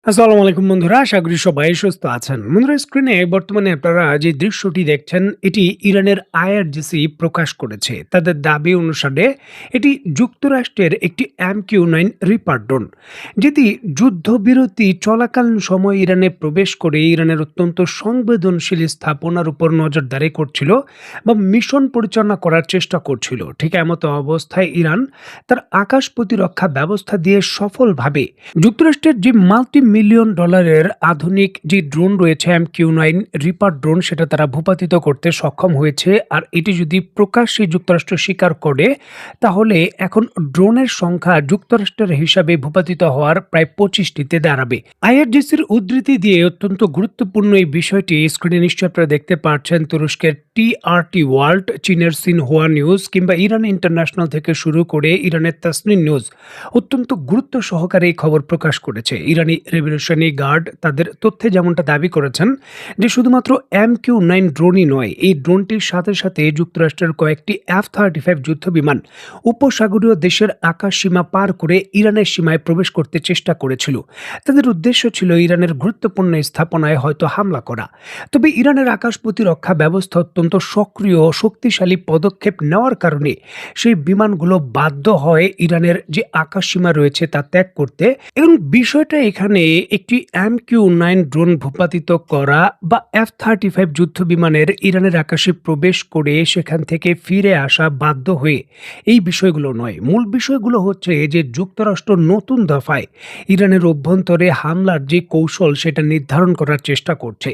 আসসালামু আলাইকুম বন্ধুরা, আশা করি সবাই সুস্থ আছেন। বন্ধুরা, স্ক্রিনে বর্তমানে আপনারা যে দৃশ্যটি দেখছেন, এটি ইরানের আইআরজিসি প্রকাশ করেছে। তাদের দাবি অনুসারে এটি যুক্তরাষ্ট্রের একটি MQ-9 রিপার ড্রোন, যেটি যুদ্ধবিরতি চলাকালীন সময় ইরানে প্রবেশ করে ইরানের অত্যন্ত সংবেদনশীল স্থাপনার উপর নজরদারি করছিল বা মিশন পরিচালনা করার চেষ্টা করছিল। ঠিক এমতো অবস্থায় ইরান তার আকাশ প্রতিরক্ষা ব্যবস্থা দিয়ে সফলভাবে যুক্তরাষ্ট্রের যে মাল্টি-মিলিয়ন ডলারের আধুনিক যে ড্রোন রয়েছে MQ-9 রিপার ড্রোন, সেটা তারা ভূপাতিত করতে সক্ষম হয়েছে। আর এটি যদি প্রকাশ্যে যুক্তরাষ্ট্র স্বীকার করে, তাহলে এখন ড্রোনের সংখ্যা যুক্তরাষ্ট্রের হিসাবে ভূপাতিত হওয়ার প্রায় 25টিতে দাঁড়াবে। আইআরজিসির উদ্ধৃতি দিয়ে অত্যন্ত গুরুত্বপূর্ণ এই বিষয়টি স্ক্রিনে নিশ্চয়ই আপনারা দেখতে পাচ্ছেন। তুরস্কের টিআরটি ওয়ার্ল্ড, চীনের সিনহুয়া নিউজ কিংবা ইরান ইন্টারন্যাশনাল থেকে শুরু করে ইরানের তাসনিম নিউজ অত্যন্ত গুরুত্ব সহকারে এই খবর প্রকাশ করেছে। ইরানি রেভলিউশনারি গার্ড তাদের তথ্যে যেমনটা দাবি করেছেন যে শুধুমাত্র MQ-9 ড্রোনই নয়, এই ড্রোনটির সাথে সাথে যুক্তরাষ্ট্রের কয়েকটি F-35 যুদ্ধ বিমান উপসাগরীয় দেশের আকাশ সীমা পার করে ইরানের সীমায় প্রবেশ করতে চেষ্টা করেছিল। তাদের উদ্দেশ্য ছিল ইরানের গুরুত্বপূর্ণ স্থাপনায় হয়তো হামলা করা। তবে ইরানের আকাশ প্রতিরক্ষা ব্যবস্থা অত্যন্ত সক্রিয় ও শক্তিশালী পদক্ষেপ নেওয়ার কারণে সেই বিমানগুলো বাধ্য হয় ইরানের যে আকাশ সীমা রয়েছে তা ত্যাগ করতে। এবং বিষয়টা এখানে একটি MQ-9 ড্রোন ভূপাতিত করা বা F-35 যুদ্ধ বিমানের ইরানের আকাশে প্রবেশ করে সেখান থেকে ফিরে আসা বাধ্য হয়ে এই বিষয়গুলো নয়। মূল বিষয়গুলো হচ্ছে যে যুক্তরাষ্ট্র নতুন দফায় ইরানের অভ্যন্তরে হামলার যে কৌশল সেটা নির্ধারণ করার চেষ্টা করছে।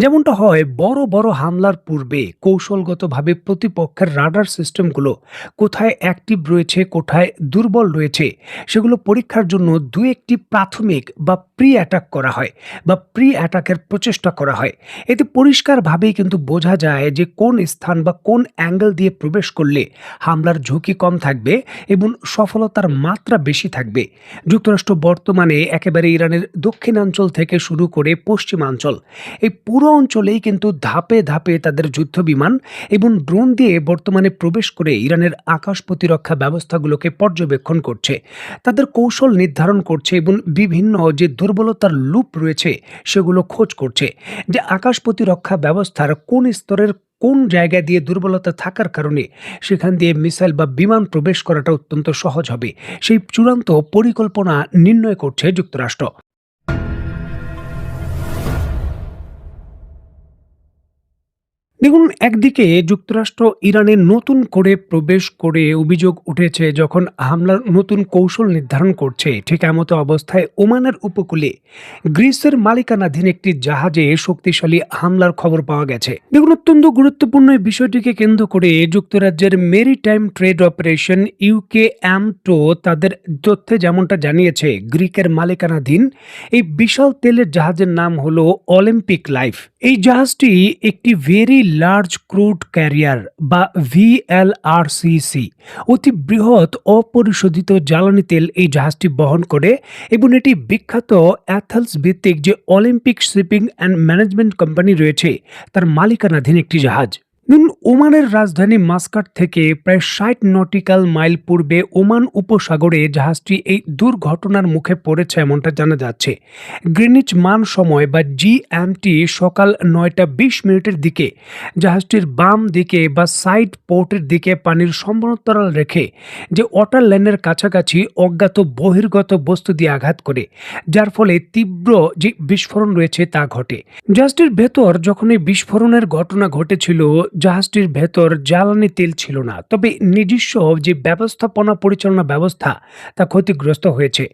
যেমনটা হয় বড় বড় হামলার পূর্বে কৌশলগতভাবে প্রতিপক্ষের রাডার সিস্টেমগুলো কোথায় অ্যাক্টিভ রয়েছে, কোথায় দুর্বল রয়েছে, সেগুলো পরীক্ষার জন্য দু একটি প্রাথমিক বা প্রি অ্যাটাক করা হয় বা প্রি অ্যাটাকের প্রচেষ্টা করা হয়। এতে পরিষ্কারভাবেই কিন্তু বোঝা যায় যে কোন স্থান বা কোন অ্যাঙ্গেল দিয়ে প্রবেশ করলে হামলার ঝুঁকি কম থাকবে এবং সফলতার মাত্রা বেশি থাকবে। যুক্তরাষ্ট্র বর্তমানে একেবারে ইরানের দক্ষিণাঞ্চল থেকে শুরু করে পশ্চিমাঞ্চল, এই পুরো অঞ্চলেই কিন্তু ধাপে ধাপে তাদের যুদ্ধ বিমান এবং ড্রোন দিয়ে বর্তমানে প্রবেশ করে ইরানের আকাশ প্রতিরক্ষা ব্যবস্থাগুলোকে পর্যবেক্ষণ করছে, তাদের কৌশল নির্ধারণ করছে এবং বিভিন্ন যে দুর্বলতার লুপ রয়েছে সেগুলো খোঁজ করছে, যে আকাশ প্রতিরক্ষা ব্যবস্থার কোন স্তরের কোন জায়গা দিয়ে দুর্বলতা থাকার কারণে সেখান দিয়ে মিসাইল বা বিমান প্রবেশ করাটা অত্যন্ত সহজ হবে। সেই চূড়ান্ত পরিকল্পনা নির্ণয় করছে যুক্তরাষ্ট্র। দেখুন, একদিকে যুক্তরাষ্ট্র ইরানে নতুন করে প্রবেশ করে অভিযোগ উঠেছে যখন হামলার নতুন কৌশল নির্ধারণ করছে, ঠিক এমতো অবস্থায় ওমানের উপকূলে গ্রিসের মালিকানাধীন একটি জাহাজে শক্তিশালী হামলার খবর পাওয়া গেছে। দেখুন, অত্যন্ত গুরুত্বপূর্ণ এই বিষয়টিকে কেন্দ্র করে যুক্তরাজ্যের মেরিটাইম ট্রেড অপারেশন UKM2 তাদের তথ্যে যেমনটা জানিয়েছে, গ্রিকের মালিকানাধীন এই বিশাল তেলের জাহাজের নাম হলো অলিম্পিক লাইফ। এই জাহাজটি একটি ভেরি লার্জ ক্রুড ক্যারিয়ার বা VLRCC, অতি বৃহৎ অপরিশোধিত জ্বালানি তেল এই জাহাজটি বহন করে এবং এটি বিখ্যাত অ্যাথেন্স ভিত্তিক যে Olympic shipping and management company রয়েছে তার মালিকানাধীন একটি জাহাজ। ওমানের রাজধানী মাস্কাট থেকে প্রায় 60 নটিক্যাল মাইল পূর্বে ওমান উপসাগরে জাহাজটি এই দুর্ঘটনার মুখে পড়েছে এমনটা জানা যাচ্ছে। গ্রিনিচ মান সময় বা GMT সকাল 9টা 20 মিনিটের দিকে জাহাজটির বাম দিকে বা সাইড পোর্টের দিকে পানির সমান্তরাল রেখে যে ওয়াটার লাইনের কাছাকাছি অজ্ঞাত বহির্গত বস্তু দিয়ে আঘাত করে, যার ফলে তীব্র যে বিস্ফোরণ রয়েছে তা ঘটে। জাহাজটির ভেতর যখন এই বিস্ফোরণের ঘটনা ঘটেছিল, জাহাজটির ভেতর জ্বালানি তেল ছিল না, তবে নিজস্ব যে ব্যবস্থাপনা পরিচালনা ব্যবস্থা তা ক্ষতিগ্রস্ত হয়েছে।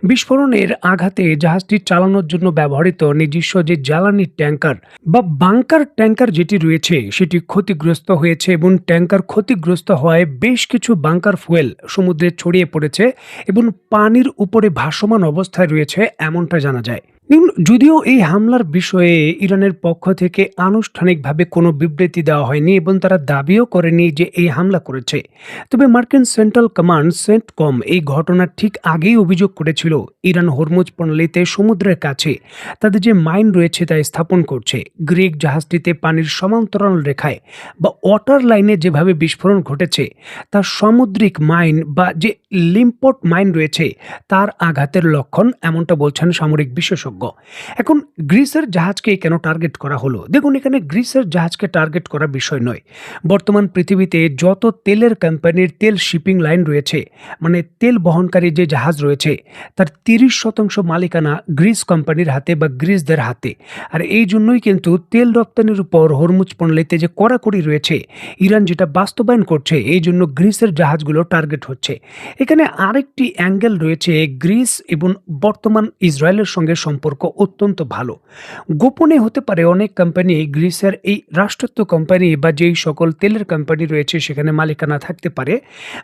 বিস্ফোরণের আঘাতে জাহাজটি চালানোর জন্য ব্যবহৃত নিজস্ব যে জ্বালানি ট্যাঙ্কার বা বাংকার ট্যাঙ্কার যেটি রয়েছে সেটি ক্ষতিগ্রস্ত হয়েছে এবং ট্যাঙ্কার ক্ষতিগ্রস্ত হওয়ায় বেশ কিছু বাংকার ফুয়েল সমুদ্রে ছড়িয়ে পড়েছে এবং পানির উপরে ভাসমান অবস্থায় রয়েছে এমনটা জানা যায়। যদিও এই হামলার বিষয়ে ইরানের পক্ষ থেকে আনুষ্ঠানিকভাবে কোনো বিবৃতি দেওয়া হয়নি এবং তারা দাবিও করেনি যে এই হামলা করেছে, তবে মার্কিন সেন্ট্রাল কমান্ড সেন্টকম এই ঘটনার ঠিক আগেই অভিযোগ করেছিল ইরান হরমুজ প্রণালীতে সমুদ্রের কাছে তাদের যে মাইন রয়েছে তা স্থাপন করছে। গ্রিক জাহাজটিতে পানির সমান্তরাল রেখায় বা ওয়াটার লাইনে যেভাবে বিস্ফোরণ ঘটেছে তা সামুদ্রিক মাইন বা যে লিম্পোর্ট মাইন রয়েছে তার আঘাতের লক্ষণ, এমনটা বলছেন সামরিক বিশেষজ্ঞ। উল্লেখযোগ্য। এখন গ্রিসের জাহাজকে কেন টার্গেট করা হলো? দেখুন, এখানে গ্রিসের জাহাজকে টার্গেট করা বিষয় নয়। বর্তমান পৃথিবীতে যত তেলের কোম্পানির তেল শিপিং লাইন রয়েছে, মানে তেল বহনকারী যে জাহাজ রয়েছে, তার ৩০% মালিকানা গ্রিস কোম্পানির হাতে বা গ্রিসদের হাতে। আর এই জন্যই কিন্তু তেল রপ্তানির উপর হরমুজ প্রণালীতে যে কড়াকড়ি রয়েছে, ইরান যেটা বাস্তবায়ন করছে, এই জন্য গ্রিসের জাহাজগুলো টার্গেট হচ্ছে। এখানে আরেকটি অ্যাঙ্গেল রয়েছে, গ্রিস এবং বর্তমান ইসরায়েলের সঙ্গে সম্পর্ক অত্যন্ত ভালো। গোপনে হতে পারে অনেক কোম্পানি গ্রিসের এই রাষ্ট্রায়ত্ত কোম্পানি বা যেই সকল তেলের কোম্পানি রয়েছে সেখানে মালিকানা থাকতে পারে,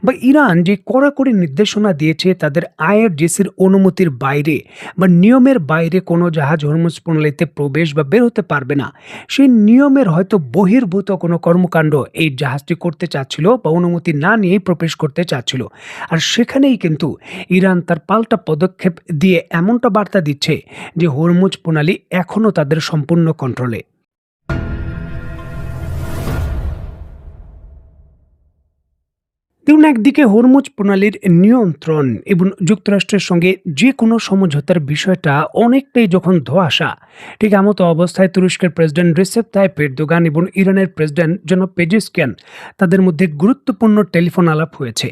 বা ইরান যে কড়াকড়ি নির্দেশনা দিয়েছে তাদের আইআরজিসির অনুমতির বাইরে বা নিয়মের বাইরে কোনো জাহাজ হরমুজ প্রণালীতে প্রবেশ বা বের হতে পারবে না, সেই নিয়মের হয়তো বহির্ভূত কোনো কর্মকাণ্ড এই জাহাজটি করতে চাচ্ছিল বা অনুমতি না নিয়েই প্রবেশ করতে চাচ্ছিল। আর সেখানেই কিন্তু ইরান তার পাল্টা পদক্ষেপ দিয়ে এমনটা বার্তা দিচ্ছে যে হরমুজ প্রণালী এখনও তাদের সম্পূর্ণ কন্ট্রোলে। দেখুন, একদিকে হরমুজ প্রণালীর নিয়ন্ত্রণ এবং যুক্তরাষ্ট্রের সঙ্গে যে কোনো সমঝোতার বিষয়টা অনেকটাই যখন ধোঁয়াশা, ঠিক এমতো অবস্থায় তুরস্কের প্রেসিডেন্ট রিসেপ তাইপ এরদোগান এবং ইরানের প্রেসিডেন্ট জনাব পেজেশকিয়ান, তাদের মধ্যে গুরুত্বপূর্ণ টেলিফোন আলাপ হয়েছে।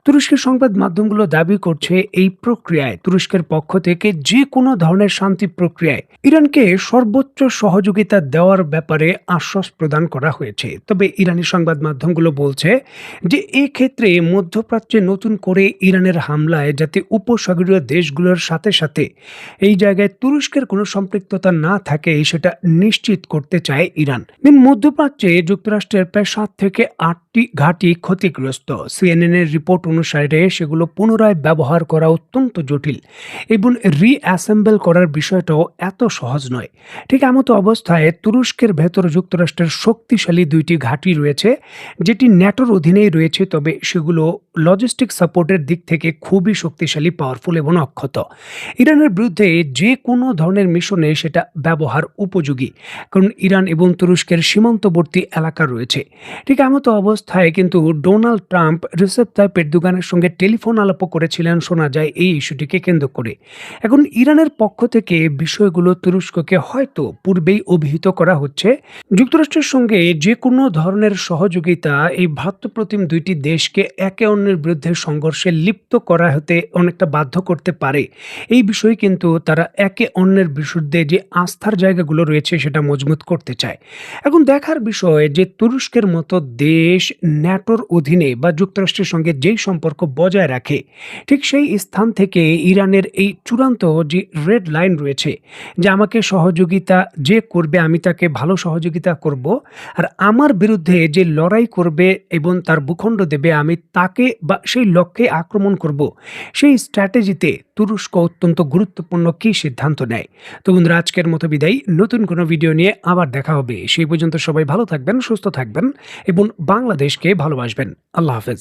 তুরস্কের সংবাদ মাধ্যমগুলো দাবি করছে এই প্রক্রিয়ায় তুরস্কের পক্ষ থেকে যে কোনো ধরনের শান্তি প্রক্রিয়ায় ইরানকে সর্বোচ্চ সহযোগিতা দেওয়ার ব্যাপারে আশ্বাস প্রদান করা হয়েছে। তবে ইরানি সংবাদ মাধ্যমগুলো বলছে যে এক্ষেত্রে মধ্যপ্রাচ্যে নতুন করে ইরানের হামলায় যাতে উপসাগরীয় দেশগুলোর সাথে সাথে এই জায়গায় তুরস্কের কোনো সম্পৃক্ততা না থাকে সেটা নিশ্চিত করতে চায় ইরান। মধ্যপ্রাচ্যে যুক্তরাষ্ট্রের প্রায় 7 থেকে 8টি ঘাঁটি ক্ষতিগ্রস্ত। সিএনএন এর রিপোর্ট অনুসারে সেগুলো পুনরায় ব্যবহার করা অত্যন্ত জটিল এবং রিঅ্যাসেম্বল করার বিষয়টাও এত সহজ নয়। ঠিক এমতো অবস্থায় তুরস্কের ভেতর যুক্তরাষ্ট্রের শক্তিশালী 2টি ঘাঁটি রয়েছে, যেটি ন্যাটোর অধীনেই রয়েছে, তবে সেগুলো লজিস্টিক সাপোর্টের দিক থেকে খুবই শক্তিশালী, পাওয়ারফুল এবং অক্ষত। ইরানের বিরুদ্ধে যে কোনো ধরনের মিশনে সেটা ব্যবহার উপযোগী, কারণ ইরান এবং তুরস্কের সীমান্তবর্তী এলাকা রয়েছে। ঠিক এমতো অবস্থায় কিন্তু ডোনাল্ড ট্রাম্প রিসেপ তাইপ এরদোগানের সঙ্গে টেলিফোন আলাপও করেছিলেন, শোনা যায় এই ইস্যুটিকে কেন্দ্র করে। এখন ইরানের পক্ষ থেকে বিষয়গুলো তুরস্ককে হয়তো পূর্বেই অভিহিত করা হচ্ছে। যুক্তরাষ্ট্রের সঙ্গে যে কোনো ধরনের সহযোগিতা এই ভ্রাতৃপ্রতিম 2টি দেশকে একে অন্যের বিরুদ্ধে সংঘর্ষে লিপ্ত করা হতে অনেকটা বাধ্য করতে পারে। এই বিষয়ে কিন্তু তারা একে অন্যের বিরুদ্ধে যে আস্থার জায়গাগুলো রয়েছে সেটা মজবুত করতে চায়। এখন দেখার বিষয় যে তুরস্কের মতো দেশ ন্যাটোর অধীনে বা যুক্তরাষ্ট্রের সঙ্গে যেই সম্পর্ক বজায় রাখে, ঠিক সেই স্থান থেকে ইরানের এই চূড়ান্ত যে রেড লাইন রয়েছে, যে আমাকে সহযোগিতা যে করবে আমি তাকে ভালো সহযোগিতা করব, আর আমার বিরুদ্ধে যে লড়াই করবে এবং তার ভূখণ্ড দেবে আমি তাকে বা সেই লক্ষ্যে আক্রমণ করব, সেই স্ট্র্যাটেজিতে তুরস্ক অত্যন্ত গুরুত্বপূর্ণ কী সিদ্ধান্ত নেয়। তো বন্ধুরা, আজকের মতো বিদায়। নতুন কোনো ভিডিও নিয়ে আবার দেখা হবে। সেই পর্যন্ত সবাই ভালো থাকবেন, সুস্থ থাকবেন এবং বাংলাদেশকে ভালোবাসবেন। আল্লাহ হাফেজ।